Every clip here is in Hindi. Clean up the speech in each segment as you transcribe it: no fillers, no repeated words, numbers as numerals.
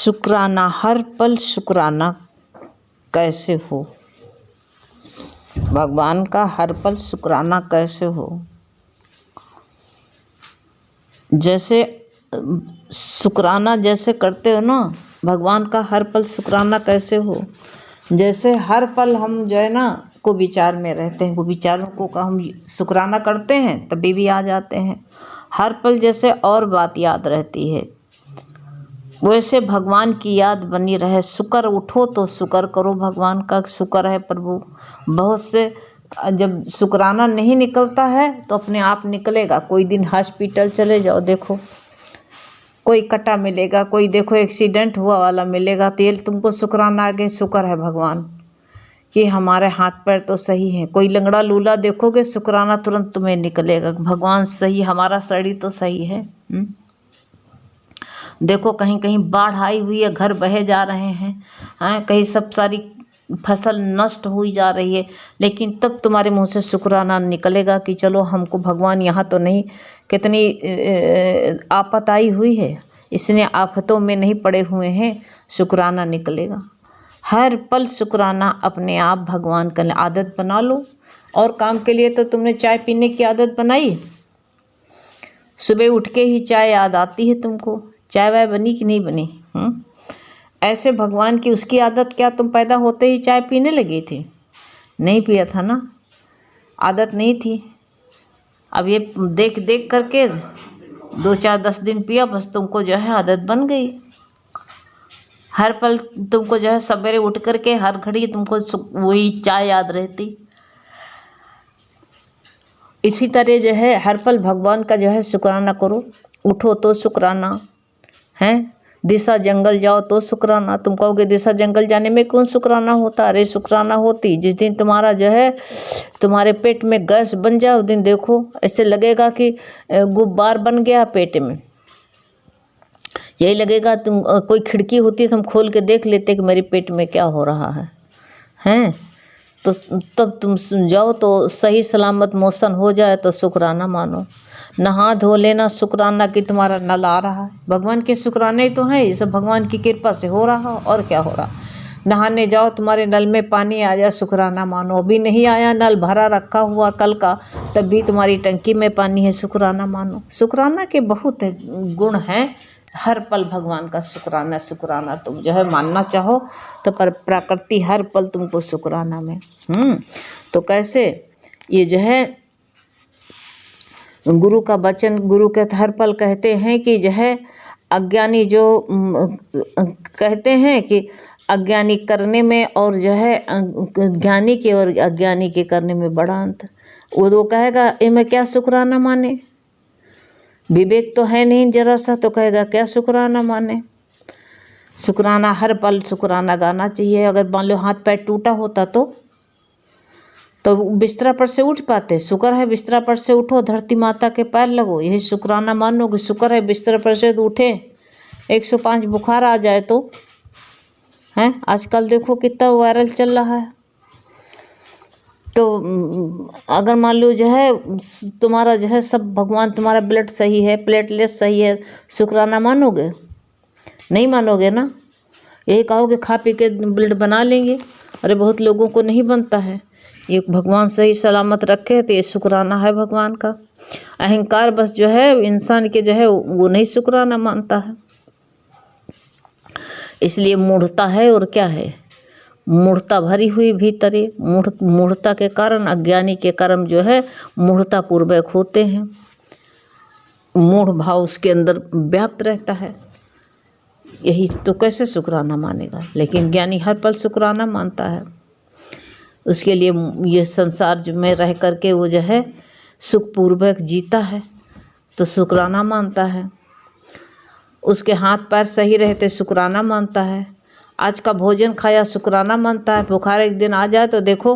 शुक्राना, हर पल शुक्राना कैसे हो? भगवान का हर पल शुक्राना कैसे हो? जैसे शुक्राना जैसे करते हो ना, भगवान का हर पल शुक्राना कैसे हो? जैसे हर पल हम जो है ना को विचार में रहते हैं, वो विचारों को का हम शुक्राना करते हैं तभी भी आ जाते हैं। हर पल जैसे और बात याद रहती है, वैसे भगवान की याद बनी रहे। शुक्र उठो तो शुक्र करो, भगवान का शुक्र है प्रभु। बहुत से जब शुक्राना नहीं निकलता है तो अपने आप निकलेगा। कोई दिन हॉस्पिटल चले जाओ, देखो कोई कटा मिलेगा, कोई देखो एक्सीडेंट हुआ वाला मिलेगा, तो ये तुमको शुक्राना आगे शुक्र है भगवान कि हमारे हाथ पैर तो सही है। कोई लंगड़ा लूला देखोगे, शुक्राना तुरंत तुम्हें निकलेगा, भगवान सही, हमारा शरीर तो सही है। देखो कहीं कहीं बाढ़ आई हुई है, घर बहे जा रहे हैं, कहीं सब सारी फसल नष्ट हुई जा रही है, लेकिन तब तुम्हारे मुंह से शुक्राना निकलेगा कि चलो हमको भगवान यहाँ तो नहीं, कितनी आफत आई हुई है, इसने आफतों में नहीं पड़े हुए हैं, शुक्राना निकलेगा। हर पल शुक्राना अपने आप भगवान का आदत बना लो। और काम के लिए तो तुमने चाय पीने की आदत बनाई, सुबह उठ के ही चाय याद आती है तुमको, चाय वाय बनी कि नहीं बनी? ऐसे भगवान की उसकी आदत क्या तुम पैदा होते ही चाय पीने लगे थे? नहीं पिया था ना, आदत नहीं थी। अब ये देख देख करके 2-4-10 दिन पिया, बस तुमको जो है आदत बन गई। हर पल तुमको जो है सवेरे उठ करके हर घड़ी तुमको वही चाय याद रहती। इसी तरह जो है हर पल भगवान का जो है शुक्राना करो। उठो तो शुक्राना है, दिशा जंगल जाओ तो शुक्राना। तुम कहोगे दिशा जंगल जाने में कौन शुक्राना होता? अरे शुक्राना होती जिस दिन तुम्हारा जो है तुम्हारे पेट में गैस बन जाए, उस दिन देखो ऐसे लगेगा कि गुब्बार बन गया पेट में। यही लगेगा, तुम कोई खिड़की होती है तो हम खोल के देख लेते कि मेरे पेट में क्या हो रहा है, हैं? तो तब तुम जाओ तो सही सलामत मोशन हो जाए तो शुक्राना मानो। नहा धो लेना शुक्राना कि तुम्हारा नल आ रहा है। भगवान के शुक्राने तो हैं, ये सब भगवान की कृपा से हो रहा। और क्या हो रहा? नहाने जाओ तुम्हारे नल में पानी आ जाए, शुक्राना मानो। अभी नहीं आया, नल भरा रखा हुआ कल का, तब भी तुम्हारी टंकी में पानी है, शुक्राना मानो। शुक्राना के बहुत गुण हैं। हर पल भगवान का शुक्राना शुक्राना तुम जो है मानना चाहो तो पर प्रकृति हर पल तुमको शुक्राना में। तो कैसे ये जो है गुरु का वचन, गुरु के हर पल कहते हैं कि जो है अज्ञानी जो कहते हैं कि अज्ञानी करने में और जो है ज्ञानी के और अज्ञानी के करने में बड़ा अंतर। वो कहेगा इनमें क्या शुक्राना माने, विवेक तो है नहीं जरा सा, तो कहेगा क्या शुक्राना माने। शुक्राना हर पल शुक्राना गाना चाहिए। अगर मान लो हाथ पैर टूटा होता तो बिस्तरा पर से उठ पाते? शुक्र है बिस्तरा पर से उठो, धरती माता के पैर लगो, यही शुक्राना मानो कि शुक्र है बिस्तरा पर से तो उठे। 105 बुखार आ जाए तो हैं, आजकल देखो कितना वायरल चल रहा है। तो अगर मान लो जो है तुम्हारा जो है सब भगवान, तुम्हारा ब्लड सही है, प्लेटलेट सही है, शुक्राना मानोगे? नहीं मानोगे ना। यही कहोगे खा पी के ब्लड बना लेंगे। अरे बहुत लोगों को नहीं बनता है। ये भगवान सही सलामत रखे तो ये शुक्राना है भगवान का। अहंकार बस जो है इंसान के जो है वो नहीं शुक्राना मानता है, इसलिए मूढ़ता है। और क्या है? मूढ़ता भरी हुई भीतरे। मूढ़ता के कारण अज्ञानी के कर्म जो है मूढ़ता पूर्वक होते हैं। मूढ़ भाव उसके अंदर व्याप्त रहता है। यही तो कैसे शुक्राना मानेगा? लेकिन ज्ञानी हर पल शुक्राना मानता है। उसके लिए ये संसार में रह करके वो जो है सुखपूर्वक जीता है तो शुक्राना मानता है। उसके हाथ पैर सही रहते शुक्राना मानता है। आज का भोजन खाया शुक्राना मानता है। बुखार एक दिन आ जाए तो देखो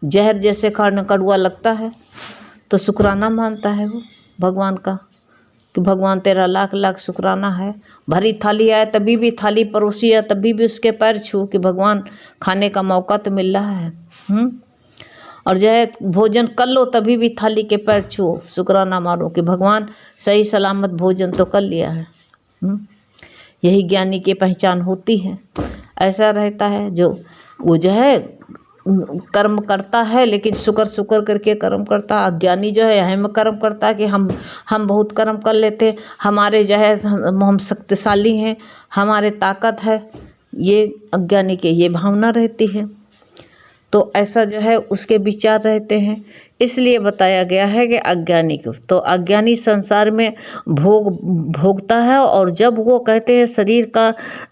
जहर जैसे खाने कड़वा लगता है तो शुक्राना मानता है वो भगवान का कि भगवान तेरा लाख लाख शुक्राना है। भरी थाली आए तभी भी, थाली परोसी है तभी भी उसके पैर छू कि भगवान खाने का मौका तो मिल रहा है। और जो है भोजन कर लो तभी भी थाली के पैर छुओ, शुक्राना मानो कि भगवान सही सलामत भोजन तो कर लिया है। यही ज्ञानी की पहचान होती है। ऐसा रहता है जो वो जो है कर्म करता है, लेकिन शुक्र करके कर्म करता। अज्ञानी जो है अहम कर्म करता है कि हम बहुत कर्म कर लेते हैं, हमारे जो है हम शक्तिशाली हैं, हमारे ताकत है, ये अज्ञानी के ये भावना रहती है। तो ऐसा जो है उसके विचार रहते हैं। इसलिए बताया गया है कि अज्ञानी को, तो अज्ञानी संसार में भोगता है, और जब वो कहते हैं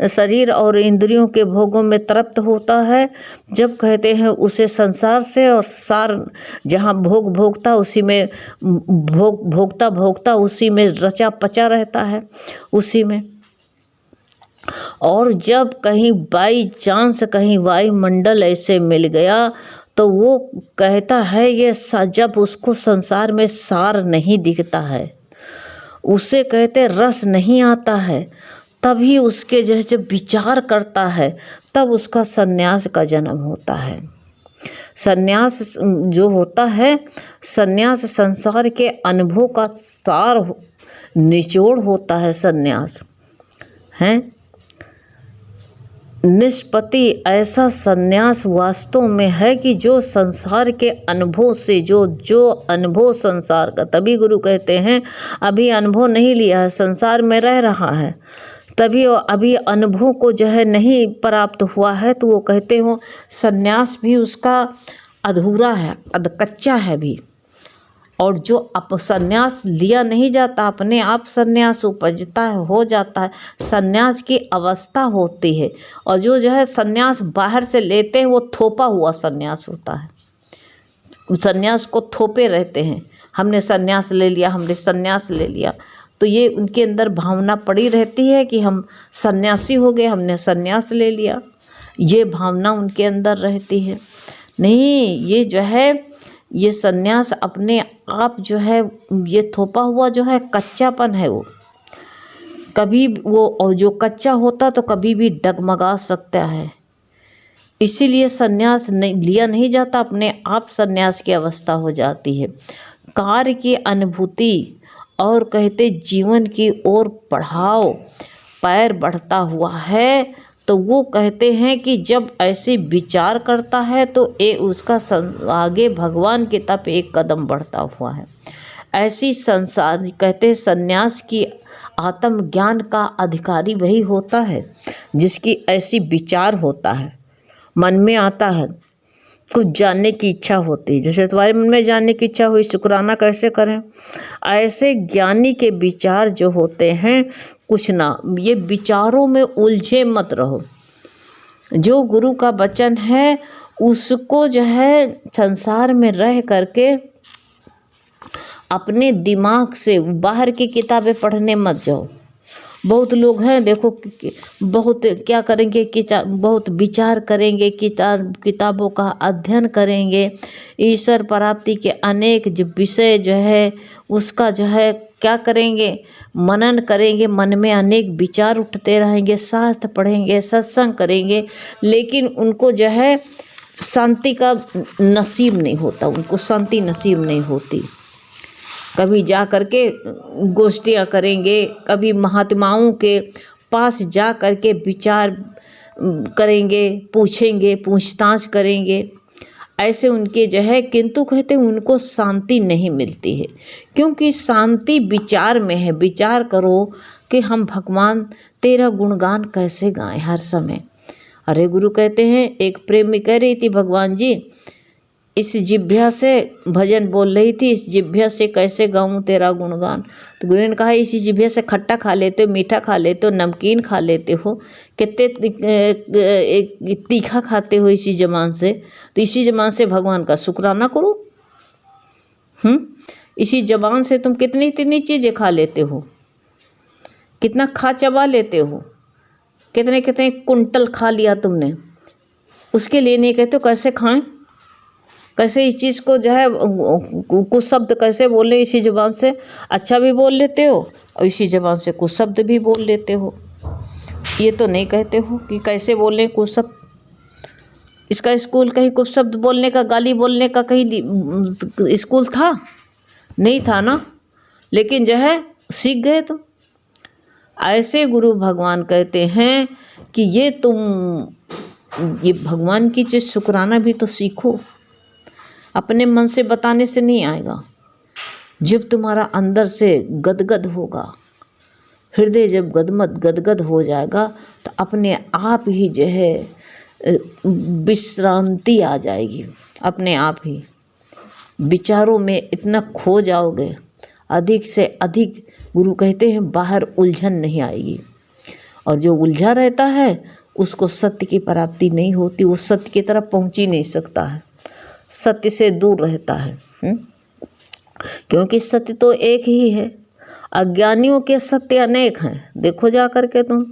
शरीर और इंद्रियों के भोगों में तृप्त होता है, जब कहते हैं उसे संसार से और सार जहाँ भोगता उसी में भोगता उसी में रचा पचा रहता है, उसी में। और जब कहीं बाई चांस कहीं वायुमंडल ऐसे मिल गया तो वो कहता है ये जब उसको संसार में सार नहीं दिखता है, उसे कहते रस नहीं आता है, तभी उसके जैसे विचार करता है, तब उसका सन्यास का जन्म होता है। सन्यास जो होता है, सन्यास संसार के अनुभव का सार निचोड़ होता है। सन्यास है निष्पत्ति, ऐसा सन्यास वास्तव में है कि जो संसार के अनुभव से जो अनुभव संसार का, तभी गुरु कहते हैं अभी अनुभव नहीं लिया है, संसार में रह रहा है, तभी अभी अनुभव को जो है नहीं प्राप्त हुआ है, तो वो कहते हो सन्यास भी उसका अधूरा है, कच्चा है भी। और जो सन्यास लिया नहीं जाता, अपने आप सन्यास उपजता है, हो जाता है, सन्यास की अवस्था होती है। और जो है सन्यास बाहर से लेते हैं वो थोपा हुआ सन्यास होता है। सन्यास को थोपे रहते हैं, हमने सन्यास ले लिया, हमने सन्यास ले लिया, तो ये उनके अंदर भावना पड़ी रहती है कि हम सन्यासी हो गए, हमने सन्यास ले लिया, ये भावना उनके अंदर रहती है। नहीं, ये जो है ये सन्यास अपने आप जो है ये थोपा हुआ जो है कच्चापन है। वो कभी वो जो कच्चा होता तो कभी भी डगमगा सकता है, इसीलिए सन्यास लिया नहीं जाता, अपने आप सन्यास की अवस्था हो जाती है। कार्य की अनुभूति और कहते जीवन की ओर बढ़ाओ, पैर बढ़ता हुआ है, तो वो कहते हैं कि जब ऐसे विचार करता है तो उसका आगे भगवान की तरफ एक कदम बढ़ता हुआ है। ऐसी संसार कहते सन्यास की आत्मज्ञान का अधिकारी वही होता है जिसकी ऐसी विचार होता है, मन में आता है, कुछ जानने की इच्छा होती है। जैसे तुम्हारे मन में जानने की इच्छा हुई, शुक्राना कैसे करें, ऐसे ज्ञानी के विचार जो होते हैं कुछ ना, ये विचारों में उलझे मत रहो। जो गुरु का वचन है उसको जो है संसार में रह करके अपने दिमाग से बाहर की किताबें पढ़ने मत जाओ। बहुत लोग हैं देखो बहुत क्या करेंगे, बहुत विचार करेंगे, किताबों का अध्ययन करेंगे, ईश्वर प्राप्ति के अनेक जो विषय जो है उसका जो है क्या करेंगे, मनन करेंगे, मन में अनेक विचार उठते रहेंगे, शास्त्र पढ़ेंगे, सत्संग करेंगे, लेकिन उनको जो है शांति का नसीब नहीं होता, उनको शांति नसीब नहीं होती। कभी जा करके गोष्ठियाँ करेंगे, कभी महात्माओं के पास जा करके विचार करेंगे, पूछेंगे, पूछताछ करेंगे, ऐसे उनके जो है, किंतु कहते हैं उनको शांति नहीं मिलती है, क्योंकि शांति विचार में है। विचार करो कि हम भगवान तेरा गुणगान कैसे गाएं हर समय। अरे गुरु कहते हैं, एक प्रेमी कह रही थी, भगवान जी इस जिभ्या से भजन बोल रही थी, इस जिभ्या से कैसे गाऊं तेरा गुणगान। तो गुरु ने कहा इसी जिभ्या से खट्टा खा लेते हो, मीठा खा लेते हो, नमकीन खा लेते हो, कितने तीखा खाते हो इसी जबान से, तो इसी जबान से भगवान का शुक्राना करो। इसी जबान से तुम कितनी कितनी चीज़ें खा लेते हो, कितना खा चबा लेते हो, कितने कितने कुंटल खा लिया तुमने, उसके लिए नहीं कहते कैसे खाएं, कैसे इस चीज़ को जो है कुछ शब्द कैसे बोले, इसी ज़बान से अच्छा भी बोल लेते हो और इसी ज़बान से कुछ शब्द भी बोल लेते हो। ये तो नहीं कहते हो कि कैसे बोलें कुछ शब्द। इसका स्कूल कहीं कुछ शब्द बोलने का, गाली बोलने का कहीं स्कूल था? नहीं था ना, लेकिन जो है सीख गए तुम। ऐसे गुरु भगवान कहते हैं कि ये भगवान की चीज़ शुक्राना भी तो सीखो। अपने मन से बताने से नहीं आएगा। जब तुम्हारा अंदर से गदगद होगा, हृदय जब गदगद हो जाएगा तो अपने आप ही जो है विश्रांति आ जाएगी। अपने आप ही विचारों में इतना खो जाओगे, अधिक से अधिक गुरु कहते हैं बाहर उलझन नहीं आएगी। और जो उलझा रहता है उसको सत्य की प्राप्ति नहीं होती, वो सत्य की तरफ पहुंच ही नहीं सकता है, सत्य से दूर रहता है। क्योंकि सत्य तो एक ही है। अज्ञानियों के सत्य अनेक हैं। देखो जा कर के तुम,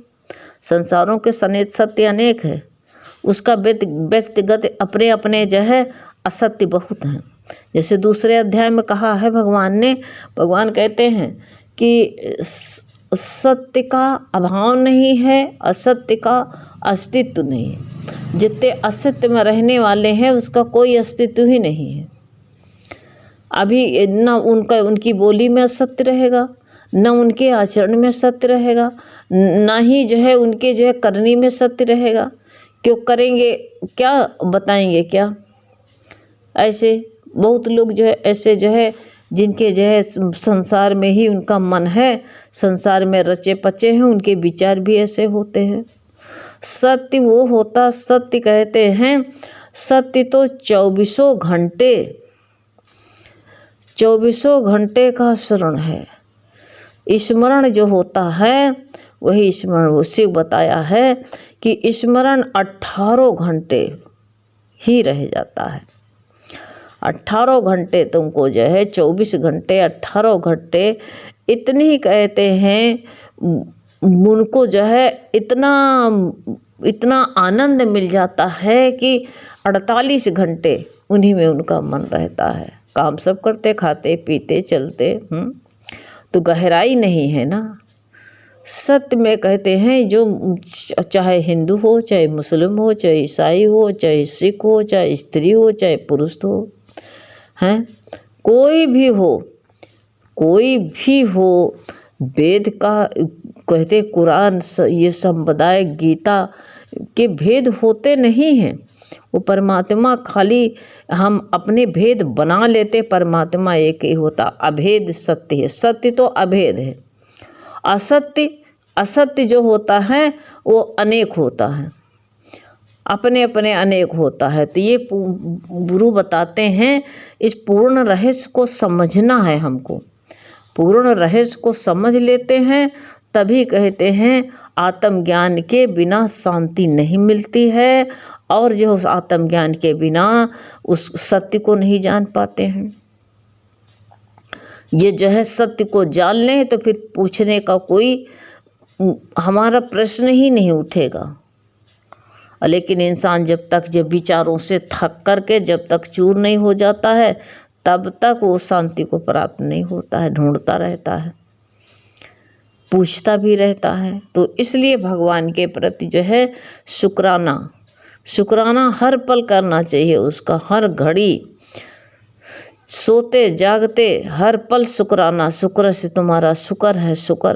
संसारों के सत्य अनेक है, उसका व्यक्तिगत अपने अपने जो है असत्य बहुत हैं। जैसे दूसरे अध्याय में कहा है भगवान कहते हैं कि सत्य का अभाव नहीं है, असत्य का अस्तित्व नहीं है। जितने असत्य में रहने वाले हैं उसका कोई अस्तित्व ही नहीं है। अभी न उनकी बोली में सत्य रहेगा, न उनके आचरण में सत्य रहेगा, न ही जो है उनके जो है करनी में सत्य रहेगा। क्यों करेंगे क्या, बताएंगे क्या? ऐसे बहुत लोग जो है ऐसे जो है जिनके जो है संसार में ही उनका मन है, संसार में रचे पचे हैं, उनके विचार भी ऐसे होते हैं। सत्य वो होता, सत्य कहते हैं, सत्य तो 24 घंटे का स्मरण है। स्मरण जो होता है वही स्मरण, उसे बताया है कि स्मरण 18 घंटे ही रह जाता है। 18 घंटे तुमको जो है 24 घंटे 18 घंटे इतनी ही कहते हैं, उनको जो है इतना आनंद मिल जाता है कि 48 घंटे उन्हीं में उनका मन रहता है। काम सब करते, खाते पीते चलते, तो गहराई नहीं है ना। सत्य में कहते हैं जो चाहे हिंदू हो, चाहे मुस्लिम हो, चाहे ईसाई हो, चाहे सिख हो, चाहे स्त्री हो, चाहे पुरुष हो, हैं कोई भी हो, वेद का कहते कुरान ये संप्रदाय गीता के भेद होते नहीं हैं। वो परमात्मा खाली हम अपने भेद बना लेते, परमात्मा एक ही होता, अभेद सत्य है। सत्य तो अभेद है, असत्य जो होता है वो अनेक होता है, अपने अपने अनेक होता है। तो ये गुरु बताते हैं इस पूर्ण रहस्य को समझना है हमको। पूर्ण रहस्य को समझ लेते हैं तभी कहते हैं आत्मज्ञान के बिना शांति नहीं मिलती है, और जो आत्मज्ञान के बिना उस सत्य को नहीं जान पाते हैं। ये जो है सत्य को जान लें तो फिर पूछने का कोई हमारा प्रश्न ही नहीं उठेगा। लेकिन इंसान जब विचारों से थक करके जब तक चूर नहीं हो जाता है तब तक वो शांति को प्राप्त नहीं होता है, ढूंढता रहता है, पूछता भी रहता है। तो इसलिए भगवान के प्रति जो है शुक्राना हर पल करना चाहिए उसका, हर घड़ी सोते जागते हर पल शुक्राना। शुक्र से तुम्हारा शुक्र है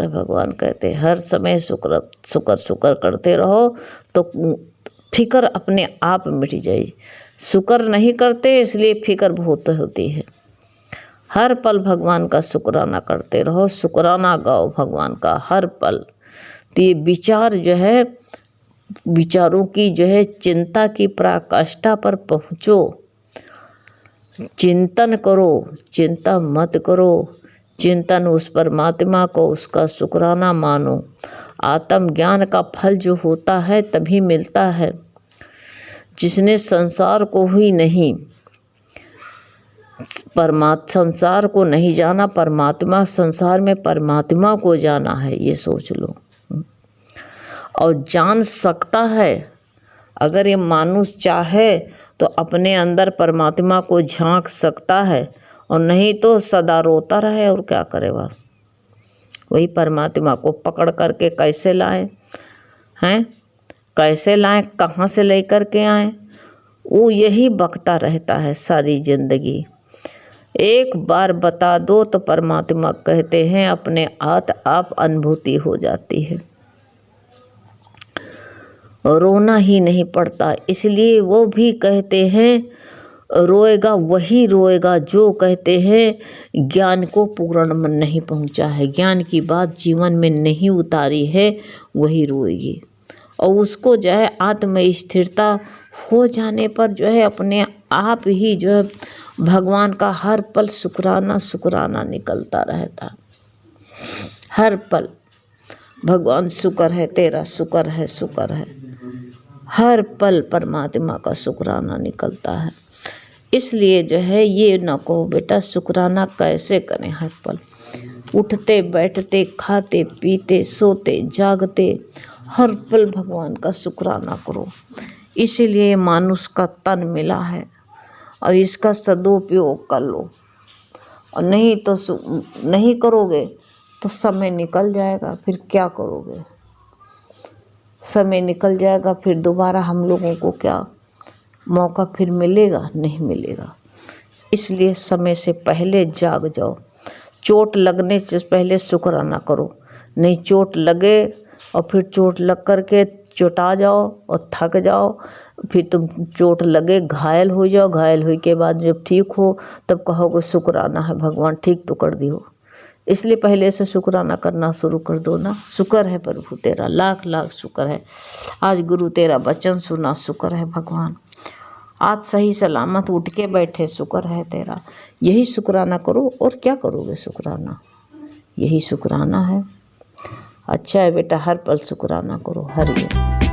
भगवान कहते हैं। हर समय शुक्र करते रहो तो फिक्र अपने आप मिट जाए। शुक्र नहीं करते इसलिए फिक्र बहुत होती है। हर पल भगवान का शुक्राना करते रहो, शुक्राना गाओ भगवान का हर पल। तो ये विचार जो है, विचारों की जो है चिंता की पराकाष्ठा पर पहुँचो, चिंतन करो, चिंता मत करो, चिंतन उस परमात्मा को, उसका शुक्राना मानो। आत्मज्ञान का फल जो होता है तभी मिलता है जिसने संसार को ही नहीं, संसार को नहीं जाना, परमात्मा संसार में परमात्मा को जाना है, ये सोच लो। और जान सकता है, अगर ये मानुष चाहे तो अपने अंदर परमात्मा को झांक सकता है, और नहीं तो सदा रोता रहे और क्या करेगा। वही परमात्मा को पकड़ करके कैसे लाए हैं, कैसे लाएं, कहाँ से लेकर के आए, वो यही बकता रहता है सारी जिंदगी। एक बार बता दो तो परमात्मा कहते हैं अपने आप अनुभूति हो जाती है, रोना ही नहीं पड़ता। इसलिए वो भी कहते हैं रोएगा वही रोएगा जो कहते हैं ज्ञान को पूर्ण मन नहीं पहुंचा है, ज्ञान की बात जीवन में नहीं उतारी है, वही रोएगी। और उसको जो है आत्म स्थिरता हो जाने पर जो है अपने आप ही जो है भगवान का हर पल शुक्राना शुक्राना निकलता रहता। हर पल भगवान शुक्र है तेरा, शुक्र है, शुक्र है। हर पल परमात्मा का शुक्राना निकलता है। इसलिए जो है ये न कहो बेटा शुक्राना कैसे करें, हर पल उठते बैठते खाते पीते सोते जागते हर पल भगवान का शुक्राना करो। इसीलिए मानुष का तन मिला है और इसका सदुपयोग कर लो, और नहीं तो नहीं करोगे तो समय निकल जाएगा, फिर क्या करोगे? समय निकल जाएगा, फिर दोबारा हम लोगों को क्या मौका फिर मिलेगा? नहीं मिलेगा। इसलिए समय से पहले जाग जाओ। चोट लगने से पहले शुक्राना करो, नहीं चोट लगे और फिर चोट लग कर के चोटा जाओ और थक जाओ, फिर तुम चोट लगे घायल हो जाओ, घायल हुई के बाद जब ठीक हो तब कहोगे शुक्राना है भगवान ठीक तो कर दियो। इसलिए पहले से शुक्राना करना शुरू कर दो ना। शुक्र है प्रभु तेरा, लाख लाख शुक्र है। आज गुरु तेरा वचन सुना, शुक्र है भगवान। आज सही सलामत उठ के बैठे, शुक्र है तेरा। यही शुक्राना करो, और क्या करोगे? शुक्राना, यही शुक्राना है। अच्छा है बेटा, हर पल शुक्राना करो। हरिओम।